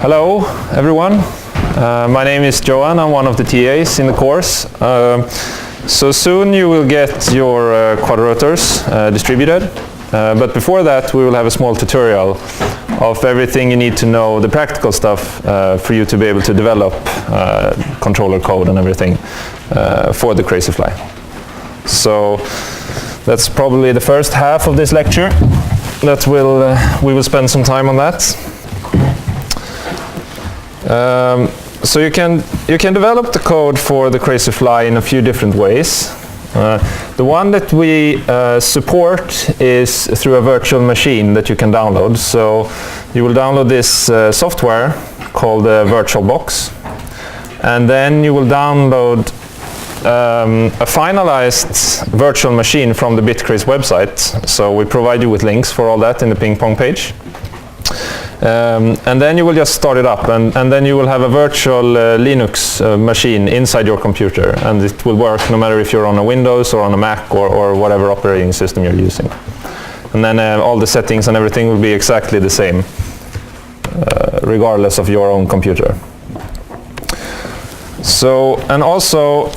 Hello everyone, my name is Johan, I'm one of the TAs in the course. So soon you will get your quadrotors distributed, but before that we will have a small tutorial of everything you need to know, the practical stuff for you to be able to develop controller code and everything for the Crazyflie. So that's probably the first half of this lecture that we will spend some time on that. So you can develop the code for the Crazyflie in a few different ways. The one that we support is through a virtual machine that you can download. So you will download this software called VirtualBox, and then you will download a finalized virtual machine from the BitCraze website. So we provide you with links for all that in the ping pong page. And then you will just start it up, and then you will have a virtual Linux machine inside your computer, and it will work no matter if you're on a Windows or on a Mac or whatever operating system you're using. And then all the settings and everything will be exactly the same, regardless of your own computer. So, and also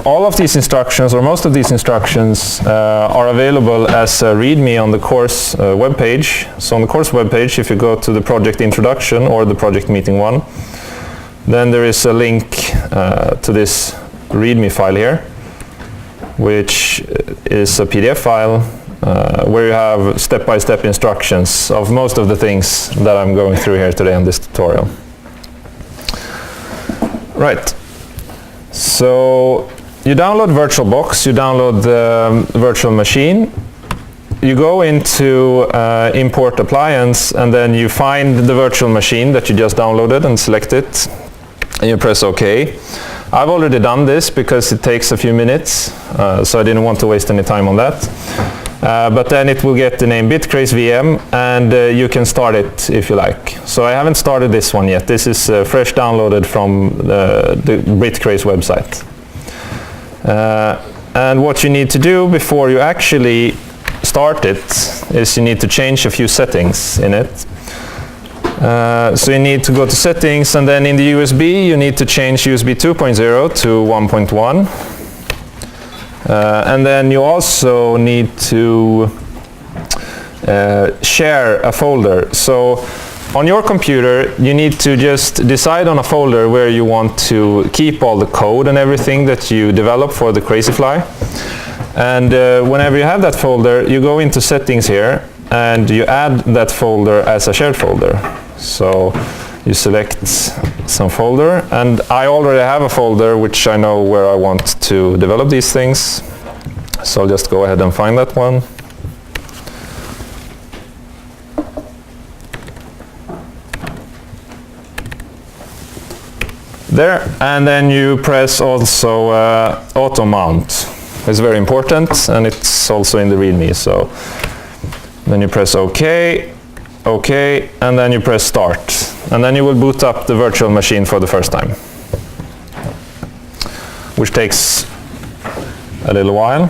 all of these instructions, or most of these instructions, are available as a README on the course webpage. So on the course webpage, if you go to the project introduction or the project meeting one, then there is a link to this README file here, which is a PDF file where you have step-by-step instructions of most of the things that I'm going through here today in this tutorial. Right. So you download VirtualBox, you download the virtual machine, you go into import appliance, and then you find the virtual machine that you just downloaded and select it, and you press OK. I've already done this because it takes a few minutes, so I didn't want to waste any time on that. But then it will get the name BitCraze VM, and you can start it if you like. So I haven't started this one yet. This is fresh downloaded from the BitCraze website. And what you need to do before you actually start it is you need to change a few settings in it. So you need to go to settings, and then in the USB you need to change USB 2.0 to 1.1. And then you also need to share a folder. So on your computer you need to just decide on a folder where you want to keep all the code and everything that you develop for the Crazyflie. And whenever you have that folder, you go into settings here and you add that folder as a shared folder. So you select some folder, and I already have a folder which I know where I want to develop these things. So I'll just go ahead and find that one. There, and then you press also auto mount. It's very important, and it's also in the README. So then you press OK, OK, and then you press start. And then you will boot up the virtual machine for the first time, which takes a little while.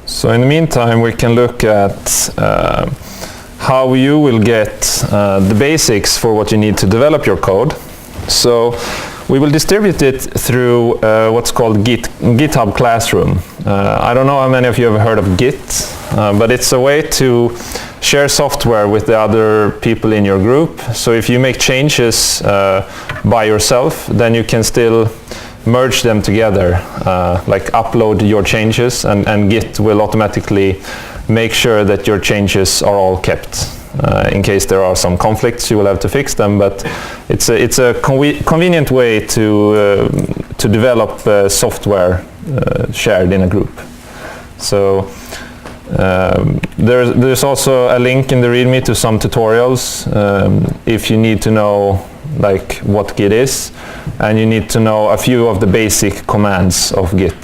So in the meantime, we can look at how you will get the basics for what you need to develop your code. So we will distribute it through what's called GitHub Classroom. I don't know how many of you have heard of Git, but it's a way to share software with the other people in your group. So if you make changes by yourself, then you can still merge them together, like upload your changes, and Git will automatically make sure that your changes are all kept. In case there are some conflicts, you will have to fix them, but it's a convenient way to develop software shared in a group. So there's also a link in the README to some tutorials if you need to know like what Git is, and you need to know a few of the basic commands of Git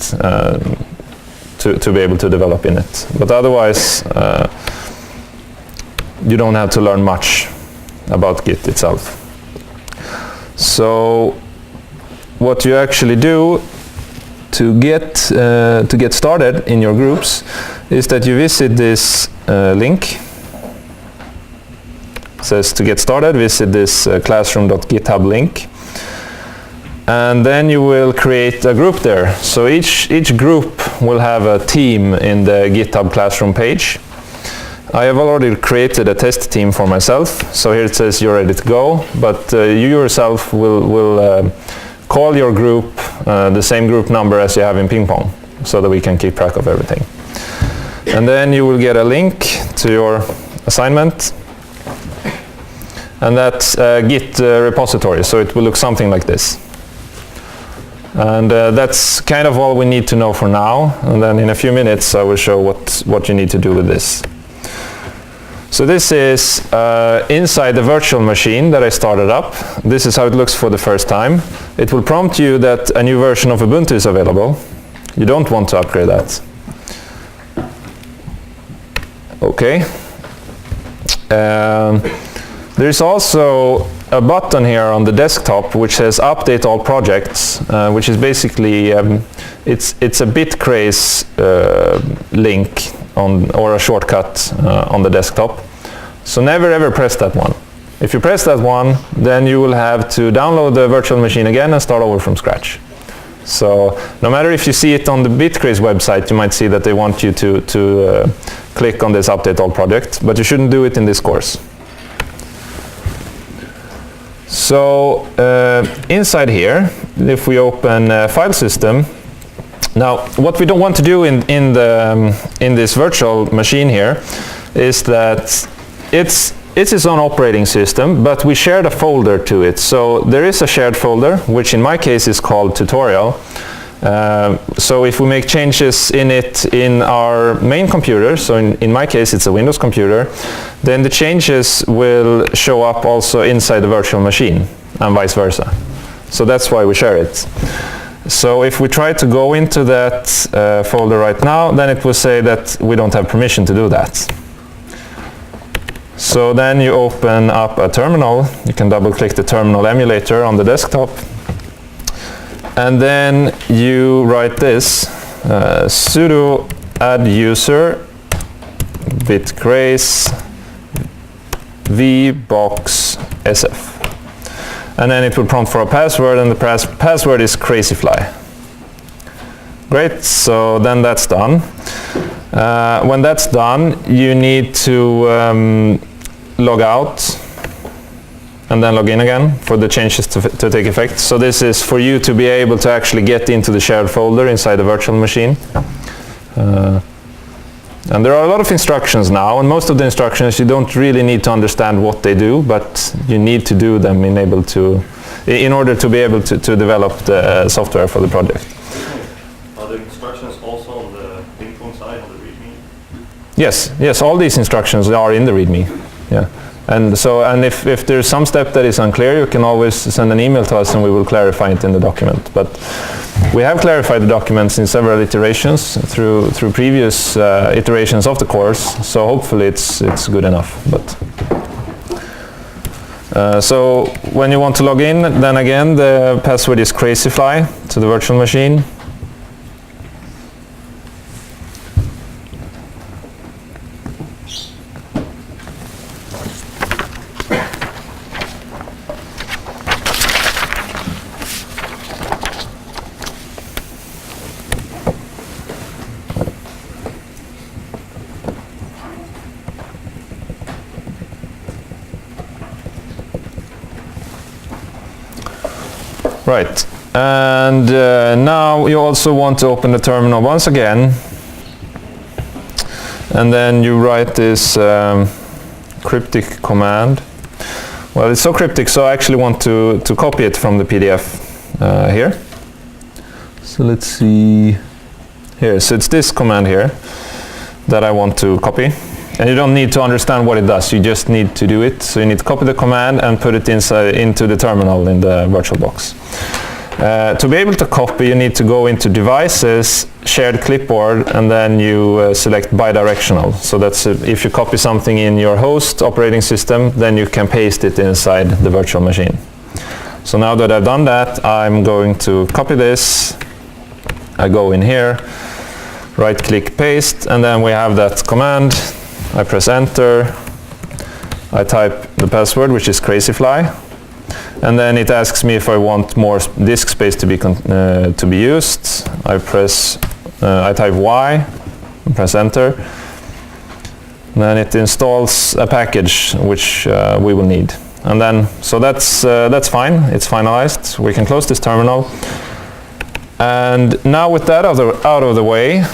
to be able to develop in it. But otherwise you don't have to learn much about Git itself. So what you actually do to get started in your groups is that you visit this link. It says to get started, visit this classroom.github link, and then you will create a group there. So each group will have a team in the GitHub Classroom page. I have already created a test team for myself, so here it says you're ready to go, but you yourself will call your group the same group number as you have in ping pong, so that we can keep track of everything. And then you will get a link to your assignment, and that's a Git repository, so it will look something like this. And that's kind of all we need to know for now, and then in a few minutes I will show what you need to do with this. So this is inside the virtual machine that I started up. This is how it looks for the first time. It will prompt you that a new version of Ubuntu is available. You don't want to upgrade that. Okay. There's also a button here on the desktop which says Update All Projects, which is basically it's a Bitcraze link or a shortcut on the desktop. So never ever press that one. If you press that one, then you will have to download the virtual machine again and start over from scratch. So no matter if you see it on the Bitcraze website, you might see that they want you to click on this Update All Project, but you shouldn't do it in this course. So inside here, if we open File System, now what we don't want to do in this virtual machine here is that it's its own operating system, but we shared a folder to it. So there is a shared folder, which in my case is called Tutorial. So if we make changes in it in our main computer, so in my case it's a Windows computer, then the changes will show up also inside the virtual machine and vice versa. So that's why we share it. So if we try to go into that folder right now, then it will say that we don't have permission to do that. So then you open up a terminal. You can double click the terminal emulator on the desktop. And then you write this, sudo add user bitcraze vbox sf. And then it will prompt for a password, and the password is Crazyflie. Great, so then that's done. When that's done, you need to log out and then log in again for the changes to take effect. So this is for you to be able to actually get into the shared folder inside the virtual machine. And there are a lot of instructions now, and most of the instructions you don't really need to understand what they do, but you need to do them in order to be able to develop the software for the project. Are the instructions also on the ping pong side, on the README? Yes, all these instructions are in the README. Yeah. And if there's some step that is unclear, you can always send an email to us and we will clarify it in the document. But we have clarified the documents in several iterations through previous iterations of the course, so hopefully it's good enough. But so when you want to log in, then again the password is Crazyflie to the virtual machine. Right, and now you also want to open the terminal once again, and then you write this cryptic command. Well, it's so cryptic, so I actually want to copy it from the PDF here. So let's see here. So it's this command here that I want to copy. And you don't need to understand what it does, you just need to do it. So you need to copy the command and put it into the terminal in the VirtualBox. To be able to copy, you need to go into Devices, Shared Clipboard, and then you select Bidirectional. So that's if you copy something in your host operating system, then you can paste it inside the virtual machine. So now that I've done that, I'm going to copy this. I go in here, right-click, paste, and then we have that command. I press Enter. I type the password, which is Crazyflie. And then it asks me if I want more disk space to be used. I type Y, and press Enter. And then it installs a package which we will need. And then, so that's fine. It's finalized. We can close this terminal. And now with that out of the way,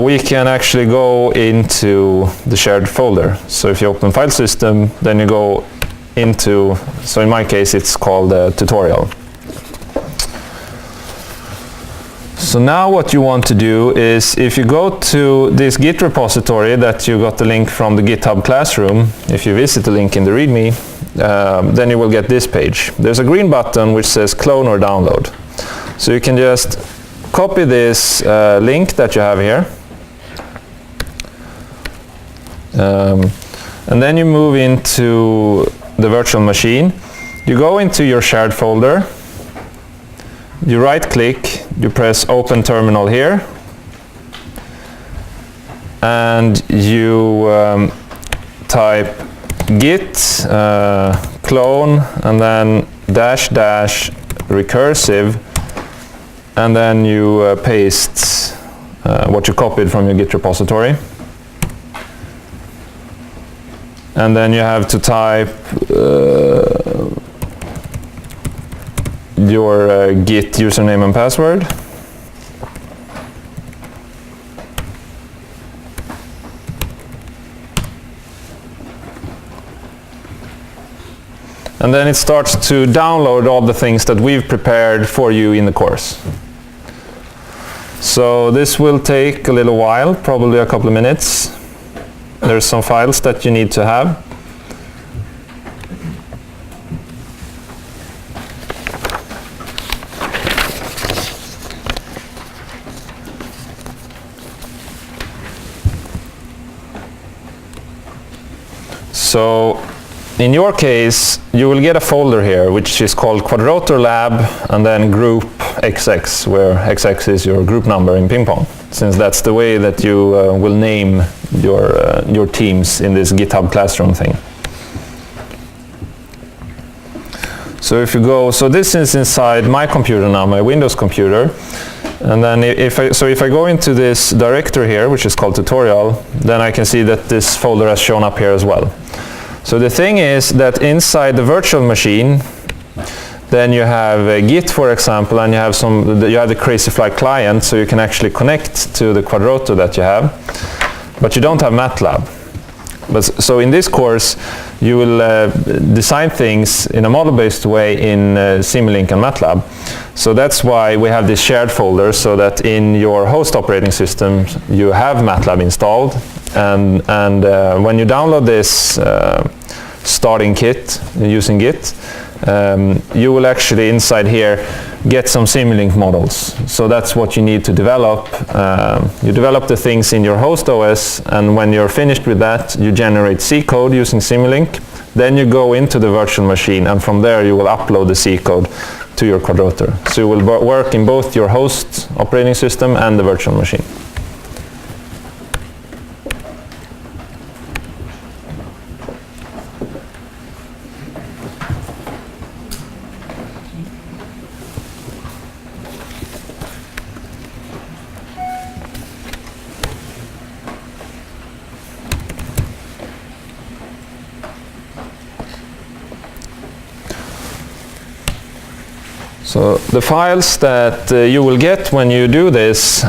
we can actually go into the shared folder. So if you open File System, then you go into, so in my case it's called tutorial. So now what you want to do is, if you go to this Git repository that you got the link from the GitHub Classroom, if you visit the link in the README, then you will get this page. There's a green button which says clone or download. So you can just copy this link that you have here. And then you move into the virtual machine. You go into your shared folder. You right-click, you press Open Terminal here. And you type git clone and then -- recursive, and then you paste what you copied from your Git repository. And then you have to type your Git username and password. And then it starts to download all the things that we've prepared for you in the course. So this will take a little while, probably a couple of minutes. There's some files that you need to have. So in your case, you will get a folder here which is called Quadrator Lab and then Group XX, where XX is your group number in ping pong, since that's the way that you will name your teams in this GitHub Classroom thing. So if you go, so this is inside my computer now, my Windows computer. And then if I go into this directory here, which is called tutorial, then I can see that this folder has shown up here as well. So the thing is that inside the virtual machine, then you have Git, for example, and you have the Crazyflie client, so you can actually connect to the Quadrato that you have, but you don't have MATLAB. So in this course, you will design things in a model-based way in Simulink and MATLAB. So that's why we have this shared folder, so that in your host operating system, you have MATLAB installed. And when you download this starting kit using Git, you will actually inside here get some Simulink models. So that's what you need to develop. You develop the things in your host OS, and when you're finished with that, you generate C code using Simulink. Then you go into the virtual machine, and from there you will upload the C code to your Quadrator. So you will work in both your host operating system and the virtual machine. So the files that you will get when you do this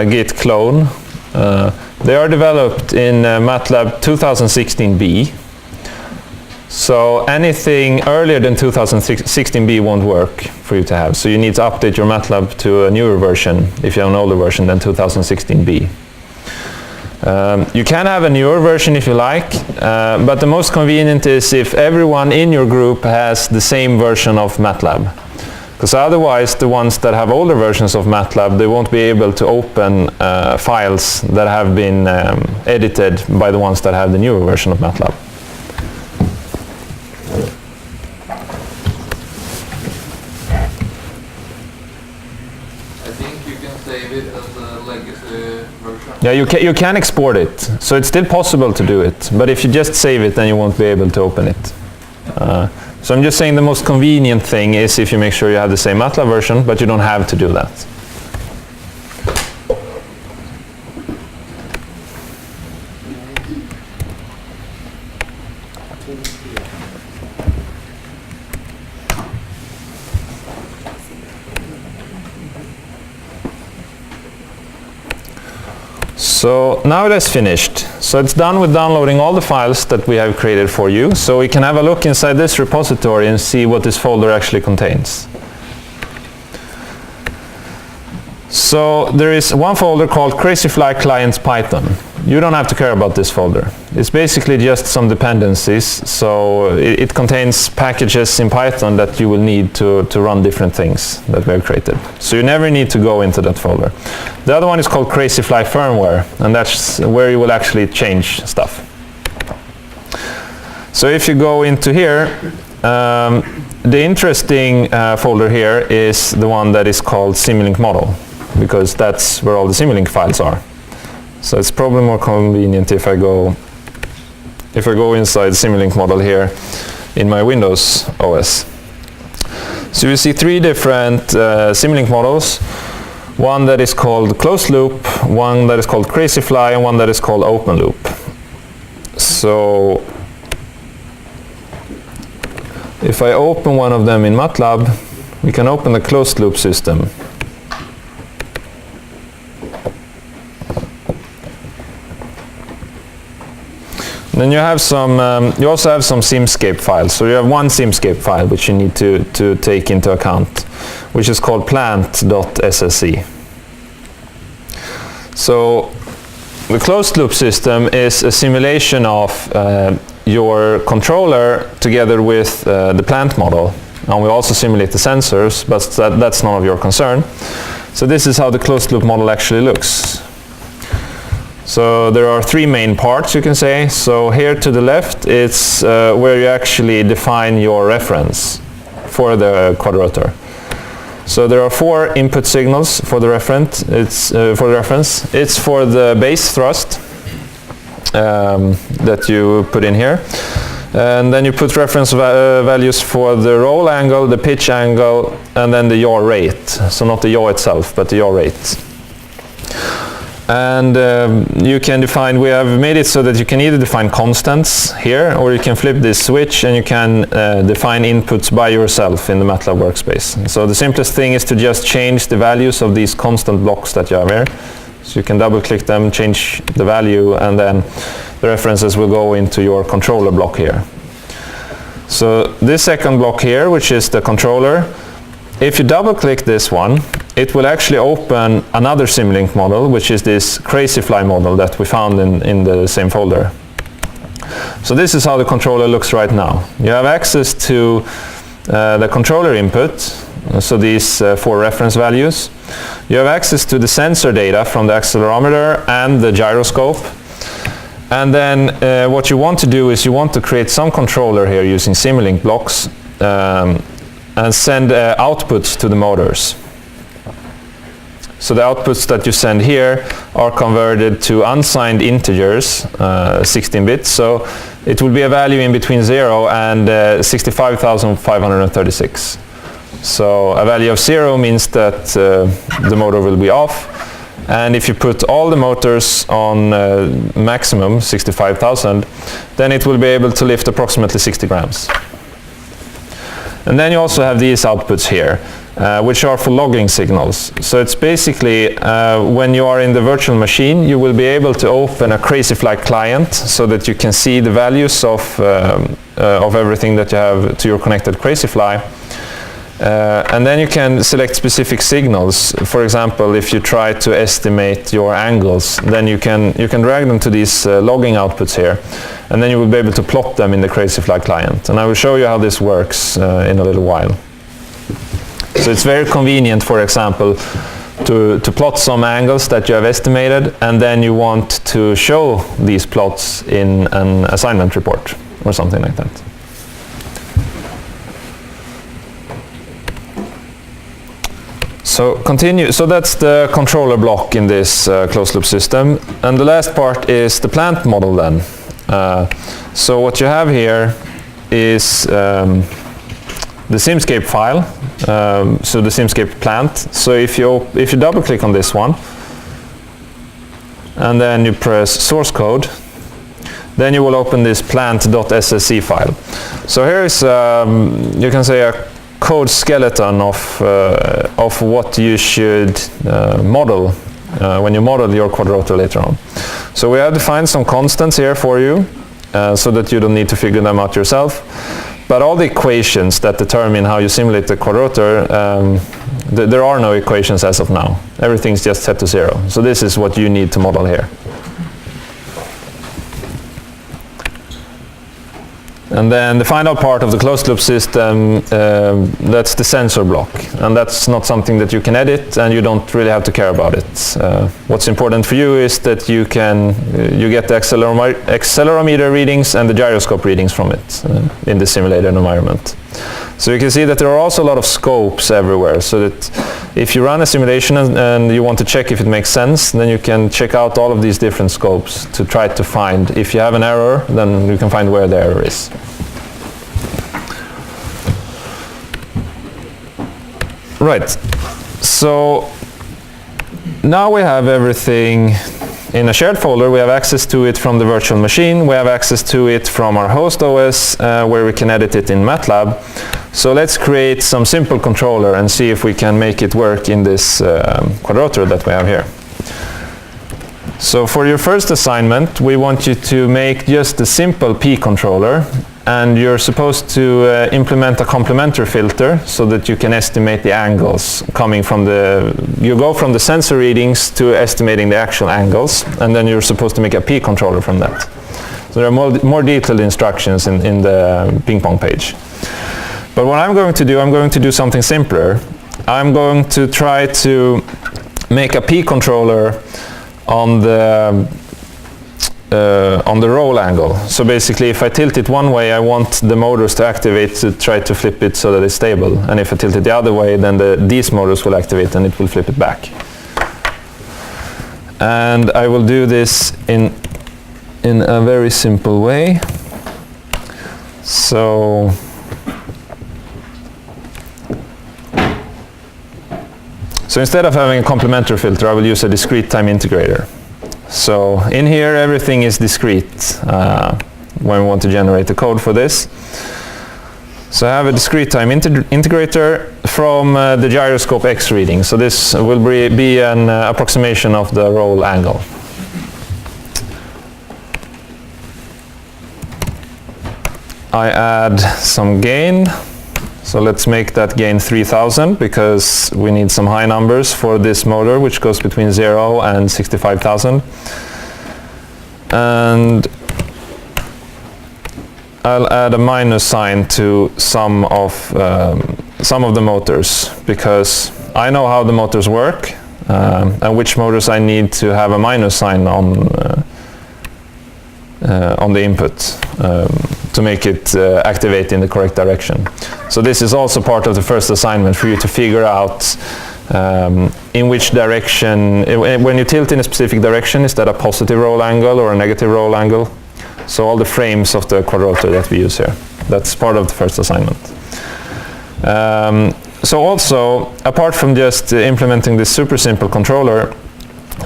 git clone, they are developed in MATLAB 2016b. So anything earlier than 2016b won't work for you to have. So you need to update your MATLAB to a newer version if you have an older version than 2016b. You can have a newer version if you like, but the most convenient is if everyone in your group has the same version of MATLAB. Because otherwise the ones that have older versions of MATLAB, they won't be able to open files that have been edited by the ones that have the newer version of MATLAB. I think you can save it as a legacy version. Yeah, you can export it, so it's still possible to do it, but if you just save it, then you won't be able to open it. So I'm just saying the most convenient thing is if you make sure you have the same MATLAB version, but you don't have to do that. So now it is finished. So it's done with downloading all the files that we have created for you. So we can have a look inside this repository and see what this folder actually contains. So there is one folder called Crazyflie Clients Python. You don't have to care about this folder. It's basically just some dependencies. So it contains packages in Python that you will need to run different things that we have created. So you never need to go into that folder. The other one is called Crazyflie Firmware, and that's where you will actually change stuff. So if you go into here, the interesting folder here is the one that is called Simulink Model, because that's where all the Simulink files are. So it's probably more convenient if I go inside Simulink Model here in my Windows OS. So you see three different Simulink models. One that is called closed loop, one that is called Crazyflie, and one that is called open loop. So if I open one of them in MATLAB, we can open the closed loop system. Then you have some. You also have some Simscape files. So you have one Simscape file which you need to take into account, which is called plant.sse. So the closed loop system is a simulation of your controller together with the plant model, and we also simulate the sensors, but that's none of your concern. So this is how the closed loop model actually looks. So there are three main parts, you can say. So here to the left, it's where you actually define your reference for the quadrature. So there are four input signals for the reference. It's for the base thrust that you put in here. And then you put reference values for the roll angle, the pitch angle, and then the yaw rate. So not the yaw itself, but the yaw rate. And you can define, we have made it so that you can either define constants here, or you can flip this switch and you can define inputs by yourself in the MATLAB workspace. So the simplest thing is to just change the values of these constant blocks that you have here. So you can double click them, change the value, and then the references will go into your controller block here. So this second block here, which is the controller, if you double click this one, it will actually open another Simulink model, which is this Crazyflie model that we found in the same folder. So this is how the controller looks right now. You have access to the controller input, so these four reference values. You have access to the sensor data from the accelerometer and the gyroscope. And then what you want to do is you want to create some controller here using Simulink blocks and send outputs to the motors. So the outputs that you send here are converted to unsigned integers, 16 bits. So it will be a value in between 0 and 65,536. So a value of 0 means that the motor will be off. And if you put all the motors on maximum 65,000, then it will be able to lift approximately 60 grams. And then you also have these outputs here, which are for logging signals. So it's basically when you are in the virtual machine, you will be able to open a Crazyflie client so that you can see the values of everything that you have to your connected Crazyflie. And then you can select specific signals. For example, if you try to estimate your angles, then you can drag them to these logging outputs here, and then you will be able to plot them in the Crazyflie client. And I will show you how this works in a little while. So it's very convenient, for example, to plot some angles that you have estimated, and then you want to show these plots in an assignment report or something like that. So continue. So that's the controller block in this closed loop system, and the last part is the plant model then. So what you have here is the Simscape file, so the Simscape plant. So if you double click on this one, and then you press source code, then you will open this plant.ssc file. So here is, you can say, a code skeleton of what you should model when you model your quadrotor later on. So we have defined some constants here for you, so that you don't need to figure them out yourself. But all the equations that determine how you simulate the quadrotor, there are no equations as of now. Everything's just set to 0. So this is what you need to model here. And then the final part of the closed loop system, that's the sensor block. And that's not something that you can edit, and you don't really have to care about it. What's important for you is that you get the accelerometer readings and the gyroscope readings from it in the simulated environment. So you can see that there are also a lot of scopes everywhere, so that if you run a simulation and you want to check if it makes sense, then you can check out all of these different scopes to try to find, if you have an error, then you can find where the error is. Right, so now we have everything in a shared folder. We have access to it from the virtual machine. We have access to it from our host OS, where we can edit it in MATLAB. So let's create some simple controller and see if we can make it work in this quadrotor that we have here. So for your first assignment, we want you to make just a simple P controller, and you're supposed to implement a complementary filter so that you can estimate the angles coming from you go from the sensor readings to estimating the actual angles, and then you're supposed to make a P controller from that. So there are more detailed instructions in the ping pong page. But what I'm going to do something simpler. I'm going to try to make a P controller on the roll angle. So basically, if I tilt it one way, I want the motors to activate to try to flip it so that it's stable. And if I tilt it the other way, then these motors will activate and it will flip it back. And I will do this in a very simple way. So instead of having a complementary filter, I will use a discrete time integrator. So in here, everything is discrete when we want to generate the code for this. So I have a discrete time integrator from the gyroscope X reading. So this will be an approximation of the roll angle. I add some gain. So let's make that gain 3000, because we need some high numbers for this motor, which goes between 0 and 65,000. And I'll add a minus sign to some of the motors, because I know how the motors work and which motors I need to have a minus sign on the input to make it activate in the correct direction. So this is also part of the first assignment for you to figure out in which direction, when you tilt in a specific direction, is that a positive roll angle or a negative roll angle? So all the frames of the quadrotor that we use here, that's part of the first assignment. So also, apart from just implementing this super simple controller,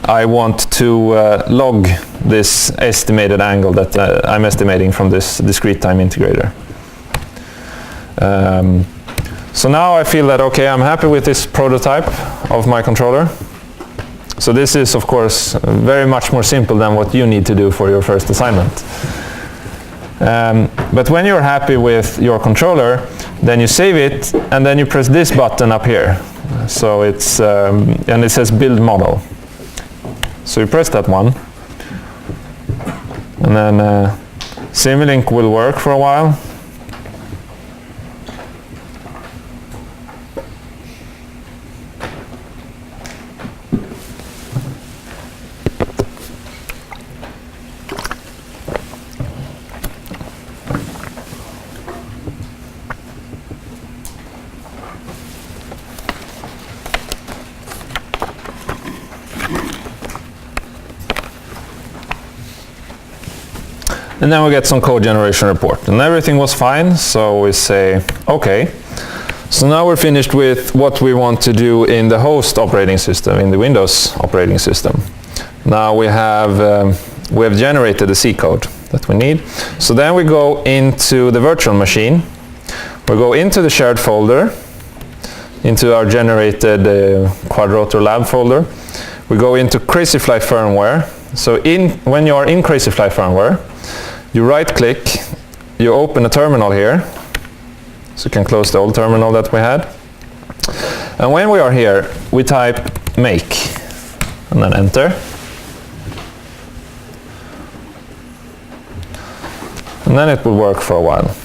I want to log this estimated angle that I'm estimating from this discrete time integrator. So now I feel that, okay, I'm happy with this prototype of my controller. So this is, of course, very much more simple than what you need to do for your first assignment. But when you're happy with your controller, then you save it, and then you press this button up here. So it's, and it says build model. So you press that one, and then Simulink will work for a while. And then we get some code generation report. And everything was fine, so we say, okay. So now we're finished with what we want to do in the host operating system, in the Windows operating system. Now we have generated the C code that we need. So then we go into the virtual machine. We go into the shared folder, into our generated Quadrotor lab folder. We go into Crazyflie firmware. So when you are in Crazyflie firmware, you right-click, you open a terminal here. So you can close the old terminal that we had. And when we are here, we type make, and then enter. And then it will work for a while.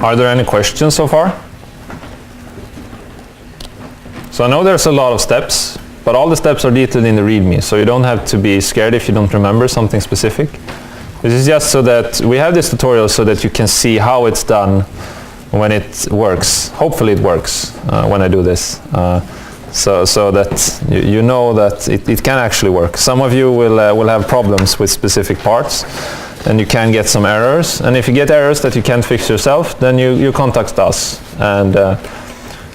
Are there any questions so far? So I know there's a lot of steps, but all the steps are detailed in the README, so you don't have to be scared if you don't remember something specific. This is just so that we have this tutorial so that you can see how it's done when it works. Hopefully it works when I do this, so that you know that it can actually work. Some of you will have problems with specific parts, and you can get some errors. And if you get errors that you can't fix yourself, then you contact us. And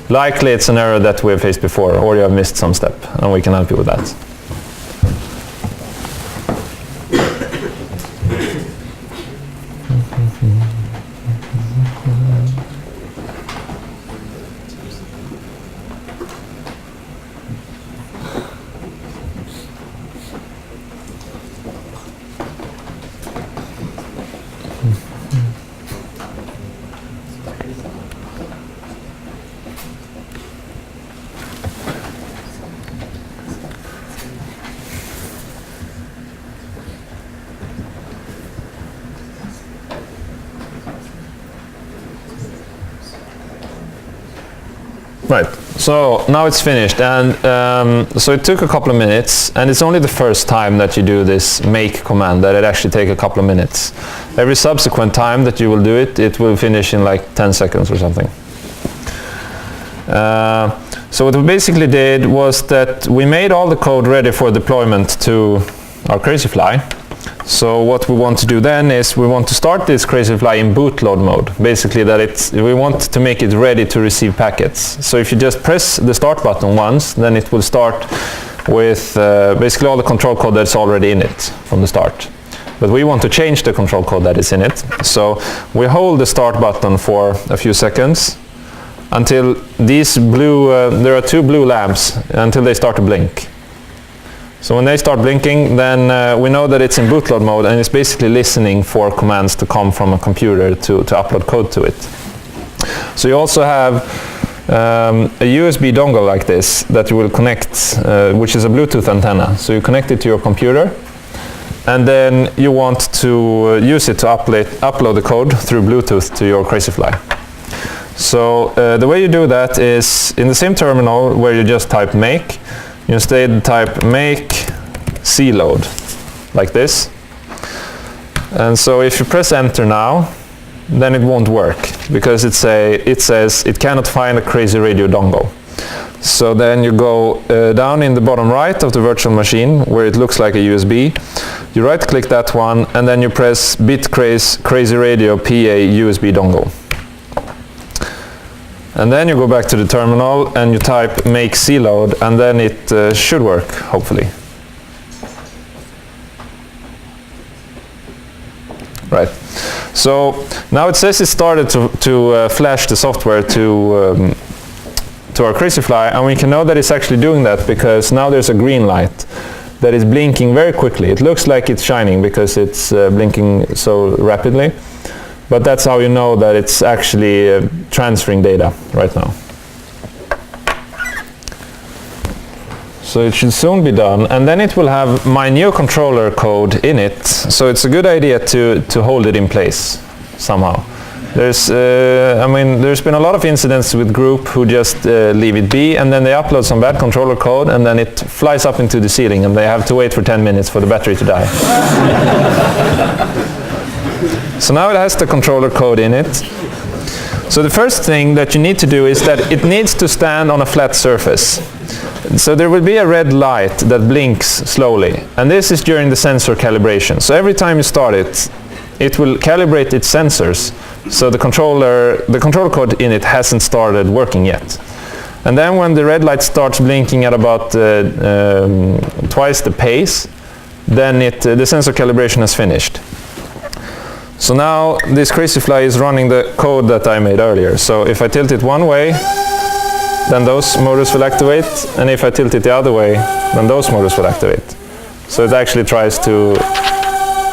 likely it's an error that we've faced before, or you have missed some step, and we can help you with that. Right, so now it's finished, and so it took a couple of minutes, and it's only the first time that you do this make command that it actually takes a couple of minutes. Every subsequent time that you will do it, it will finish in like 10 seconds or something. So what we basically did was that we made all the code ready for deployment to our Crazyflie. So what we want to do then is we want to start this Crazyflie in bootload mode. Basically that we want to make it ready to receive packets. So if you just press the start button once, then it will start with basically all the control code that's already in it from the start. But we want to change the control code that is in it. So we hold the start button for a few seconds until these blue, there are two blue lamps, until they start to blink. So when they start blinking, then we know that it's in bootload mode, and it's basically listening for commands to come from a computer to upload code to it. So you also have a USB dongle like this that you will connect, which is a Bluetooth antenna. So you connect it to your computer, and then you want to use it to upload the code through Bluetooth to your Crazyflie. So the way you do that is in the same terminal where you just type make, you instead type make cload, like this. And so if you press enter now, then it won't work, because it says it cannot find a Crazy Radio dongle. So then you go down in the bottom right of the virtual machine, where it looks like a USB. You right click that one, and then you press bitcraze Crazy Radio PA USB dongle. And then you go back to the terminal and you type make cload, and then it should work, hopefully. Right. So now it says it started to flash the software to our Crazyflie, and we can know that it's actually doing that because now there's a green light that is blinking very quickly. It looks like it's shining because it's blinking so rapidly. but that's how you know that it's actually transferring data right now. So it should soon be done, and then it will have my new controller code in it, so it's a good idea to hold it in place somehow. There's been a lot of incidents with group who just leave it be, and then they upload some bad controller code, and then it flies up into the ceiling, and they have to wait for 10 minutes for the battery to die. So now it has the controller code in it. So the first thing that you need to do is that it needs to stand on a flat surface. So there will be a red light that blinks slowly, and this is during the sensor calibration. So every time you start it, it will calibrate its sensors. So the controller code in it hasn't started working yet. And then when the red light starts blinking at about twice the pace, then the sensor calibration has finished. So now this Crazyflie is running the code that I made earlier. So if I tilt it one way, then those motors will activate, and if I tilt it the other way, then those motors will activate. So it actually tries to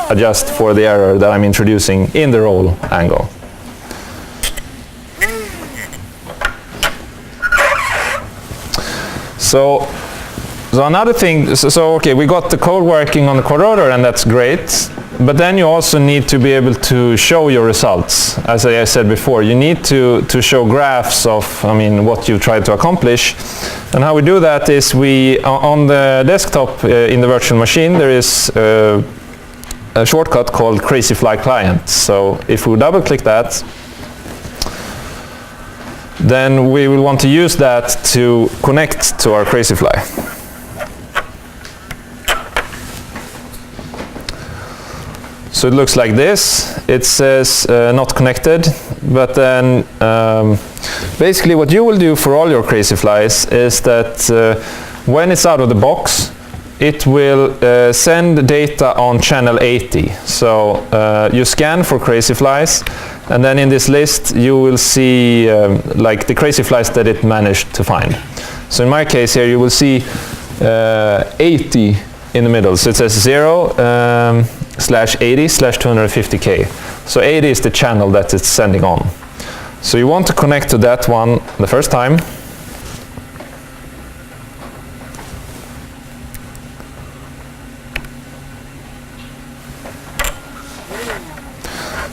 adjust for the error that I'm introducing in the roll angle. So another thing, okay, we got the code working on the quad rotor, and that's great. But then you also need to be able to show your results. As I said before, you need to show graphs of, what you tried to accomplish. And how we do that is on the desktop in the virtual machine, there is a shortcut called Crazyflie client. So if we double click that, then we will want to use that to connect to our Crazyflie. So it looks like this. It says not connected, but then basically what you will do for all your Crazyflies is that when it's out of the box, it will send data on channel 80. So you scan for Crazyflies, and then in this list you will see like the Crazyflies that it managed to find. So in my case here you will see 80 in the middle. So it says 0/80/250K. So 80 is the channel that it's sending on. So you want to connect to that one the first time.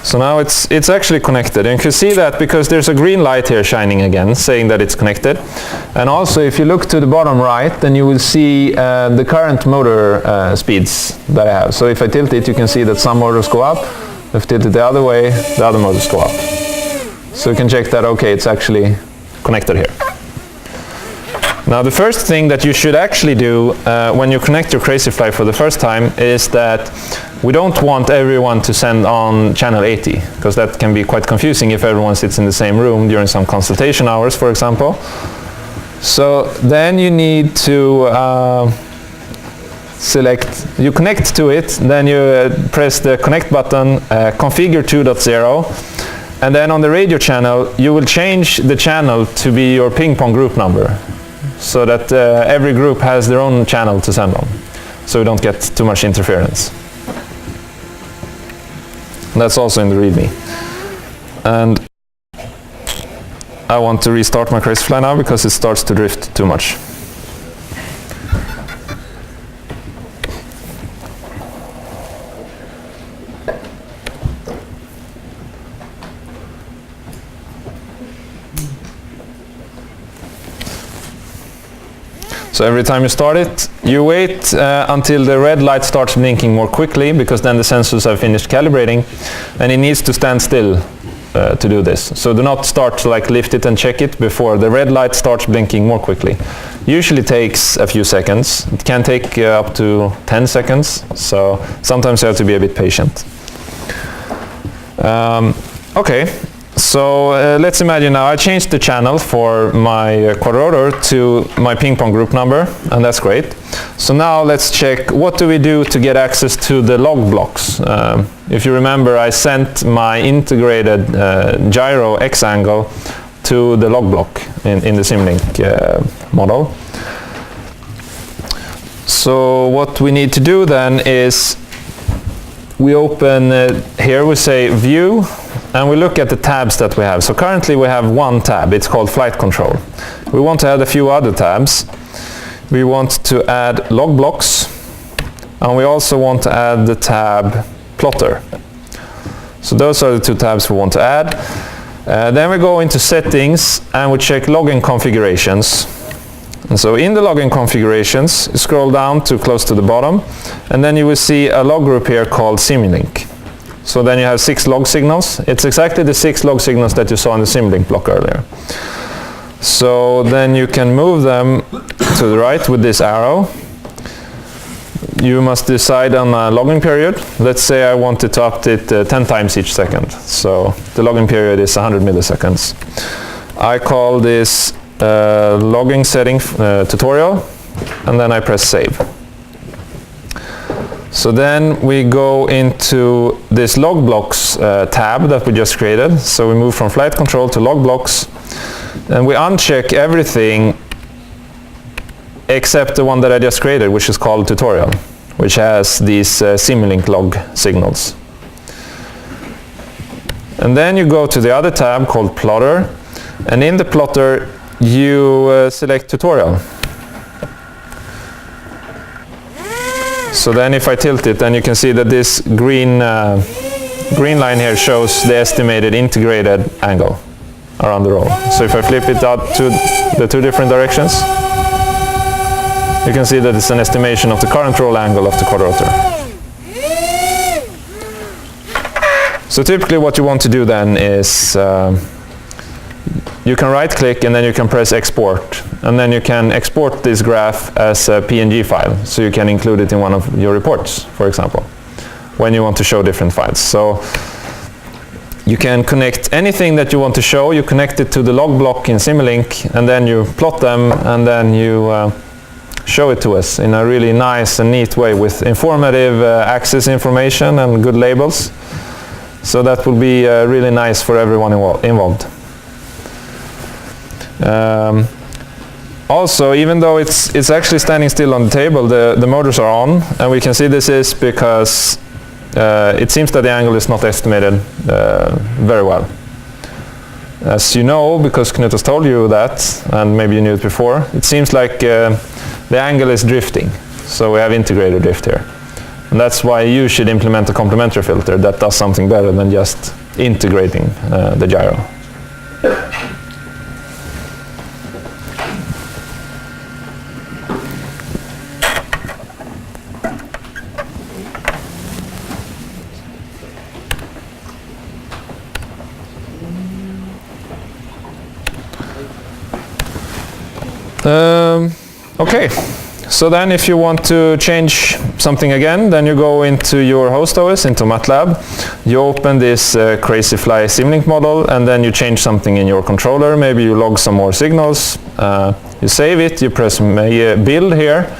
So now it's actually connected, and you can see that because there's a green light here shining again, saying that it's connected. And also if you look to the bottom right, then you will see the current motor speeds that I have. So if I tilt it, you can see that some motors go up. If I tilt it the other way, the other motors go up. So you can check that, okay, it's actually connected here. Now the first thing that you should actually do when you connect your Crazyflie for the first time is that we don't want everyone to send on channel 80, because that can be quite confusing if everyone sits in the same room during some consultation hours, for example. So then you need to you connect to it, then you press the connect button, configure 2.0, and then on the radio channel you will change the channel to be your ping pong group number, so that every group has their own channel to send on, so we don't get too much interference. That's also in the README. And I want to restart my Crazyflie now because it starts to drift too much. So every time you start it, you wait until the red light starts blinking more quickly, because then the sensors have finished calibrating, and it needs to stand still to do this. So do not start to lift it and check it before the red light starts blinking more quickly. Usually takes a few seconds. It can take up to 10 seconds, so sometimes you have to be a bit patient. Okay. So let's imagine now I changed the channel for my quad rotor to my ping pong group number, and that's great. So now let's check, what do we do to get access to the log blocks? If you remember, I sent my integrated gyro X angle to the log block in the Simlink model. So what we need to do then is we open here, we say view, and we look at the tabs that we have. So currently we have one tab, it's called flight control. We want to add a few other tabs. We want to add log blocks, and we also want to add the tab plotter. So those are the two tabs we want to add. Then we go into settings and we check login configurations. And so in the login configurations, you scroll down to close to the bottom, and then you will see a log group here called Simulink. So then you have 6 log signals. It's exactly the 6 log signals that you saw in the Simulink block earlier. So then you can move them to the right with this arrow. You must decide on a logging period. Let's say I wanted to update 10 times each second. So the logging period is 100 milliseconds. I call this logging setting tutorial, and then I press save. So then we go into this log blocks tab that we just created. So we move from flight control to log blocks, and we uncheck everything except the one that I just created, which is called tutorial, which has these Simulink log signals. And then you go to the other tab called plotter, and in the plotter you select tutorial. So then if I tilt it, then you can see that this green line here shows the estimated integrated angle around the roll. So if I flip it out to the 2 different directions, you can see that it's an estimation of the current roll angle of the quadrotor. So typically what you want to do then is you can right click and then you can press export, and then you can export this graph as a PNG file, so you can include it in one of your reports, for example, when you want to show different files. So you can connect anything that you want to show, you connect it to the log block in Simulink, and then you plot them, and then you show it to us in a really nice and neat way with informative access information and good labels. So that will be really nice for everyone involved. Also, even though it's actually standing still on the table, the motors are on, and we can see this is because it seems that the angle is not estimated very well. As you know, because Knut has told you that, and maybe you knew it before, it seems like the angle is drifting. So we have integrated drift here. And that's why you should implement a complementary filter that does something better than just integrating the gyro. Okay, so then if you want to change something again, then you go into your host OS, into MATLAB, you open this Crazyflie Simulink model, and then you change something in your controller. Maybe you log some more signals, you save it, you press build here,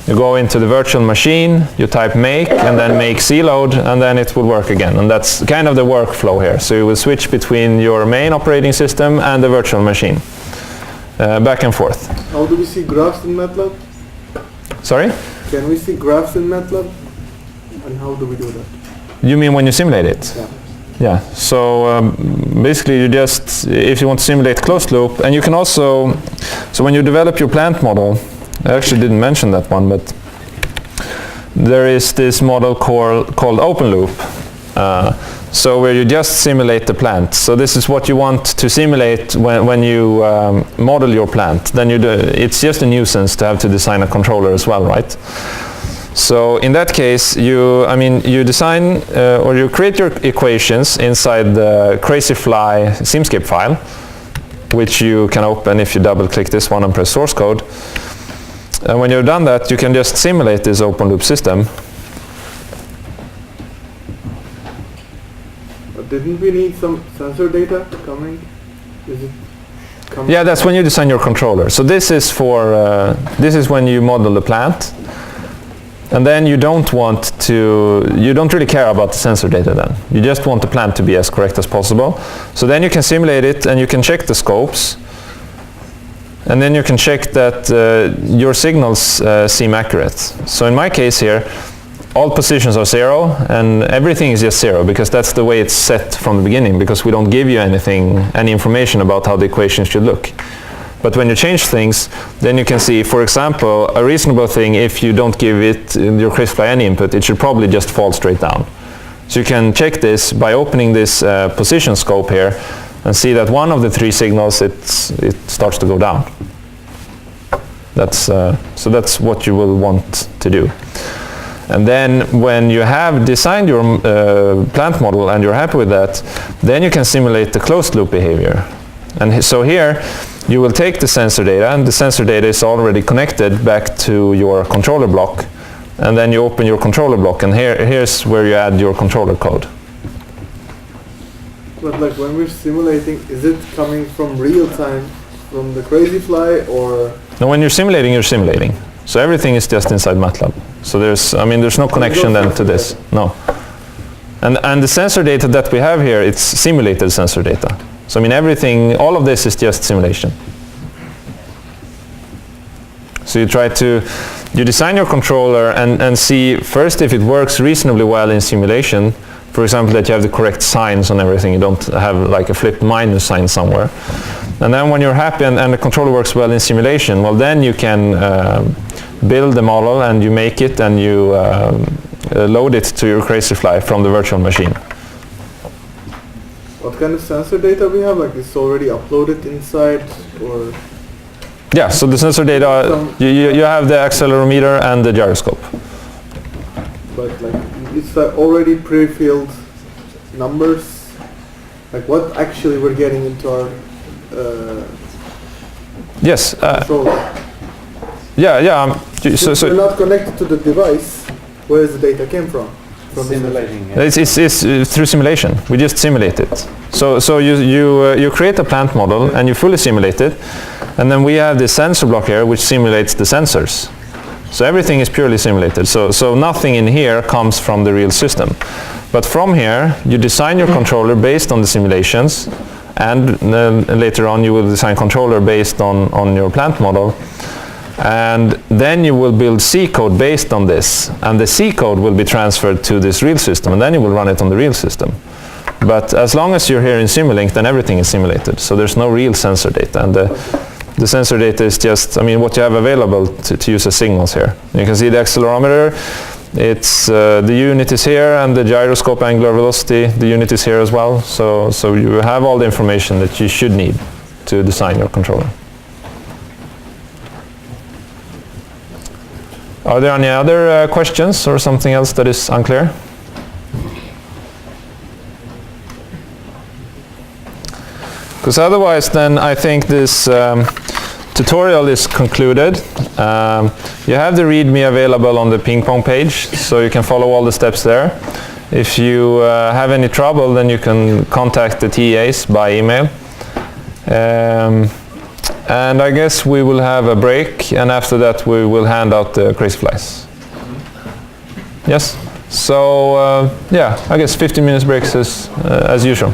you go into the virtual machine, you type make, and then make cload, and then it will work again. And that's kind of the workflow here. So you will switch between your main operating system and the virtual machine. Back and forth. How do we see graphs in MATLAB? Sorry? Can we see graphs in MATLAB? And how do we do that? You mean when you simulate it? Yeah. Yeah. So basically you just, if you want to simulate closed loop, and you can also, so when you develop your plant model, I actually didn't mention that one, but there is this model called open loop. So where you just simulate the plant. So this is what you want to simulate when you model your plant. Then it's just a nuisance to have to design a controller as well, right? So in that case, you design or you create your equations inside the Crazyflie Simscape file, which you can open if you double-click this one and press source code. And when you've done that, you can just simulate this open loop system. Didn't we need some sensor data coming? Is it coming? Yeah, that's when you design your controller. So this is for this is when you model the plant, and then you don't really care about the sensor data then. You just want the plant to be as correct as possible. So then you can simulate it, and you can check the scopes, and then you can check that your signals seem accurate. So in my case here, all positions are 0 and everything is just 0 because that's the way it's set from the beginning, because we don't give you any information about how the equation should look. But when you change things, then you can see, for example, a reasonable thing, if you don't give it your Crazyflie any input, it should probably just fall straight down. So you can check this by opening this position scope here and see that one of the 3 signals, it starts to go down. So that's what you will want to do. And then when you have designed your plant model and you're happy with that, then you can simulate the closed loop behavior. And so here you will take the sensor data, and the sensor data is already connected back to your controller block, and then you open your controller block, and here's where you add your controller code. But like when we're simulating, is it coming from real time, from the Crazyflie, or? No, when you're simulating. So everything is just inside MATLAB. So there's no connection then to this. No. And the sensor data that we have here, it's simulated sensor data. So I mean everything, all of this is just simulation. So you design your controller and see first if it works reasonably well in simulation. For example, that you have the correct signs on everything, you don't have like a flipped minus sign somewhere. And then when you're happy and the controller works well in simulation, well then you can build the model and you make it and you load it to your Crazyflie from the virtual machine. What kind of sensor data we have? Like it's already uploaded inside, or? Yeah, so the sensor data, you have the accelerometer and the gyroscope. But like it's already pre-filled numbers. Like what actually we're getting into our yes. controller. Yeah. So we're not connected to the device. Where the data came from? Simulating it. It's through simulation. We just simulate it. So you create a plant model and you fully simulate it, and then we have this sensor block here which simulates the sensors. So everything is purely simulated. So nothing in here comes from the real system. But from here you design your controller based on the simulations, and later on you will design controller based on your plant model. And then you will build C code based on this, and the C code will be transferred to this real system, and then you will run it on the real system. But as long as you're here in Simulink, then everything is simulated, so there's no real sensor data, and the sensor data is just, I mean, what you have available to use as signals here. You can see the accelerometer, it's the unit is here, and the gyroscope angular velocity, the unit is here as well, so you have all the information that you should need to design your controller. Are there any other questions or something else that is unclear? Because otherwise then I think this tutorial is concluded. You have the README available on the ping pong page, so you can follow all the steps there. If you have any trouble, then you can contact the TAs by email. And I guess we will have a break, and after that we will hand out the Crazyflies. Yes? So yeah, I guess 15 minutes breaks is as usual.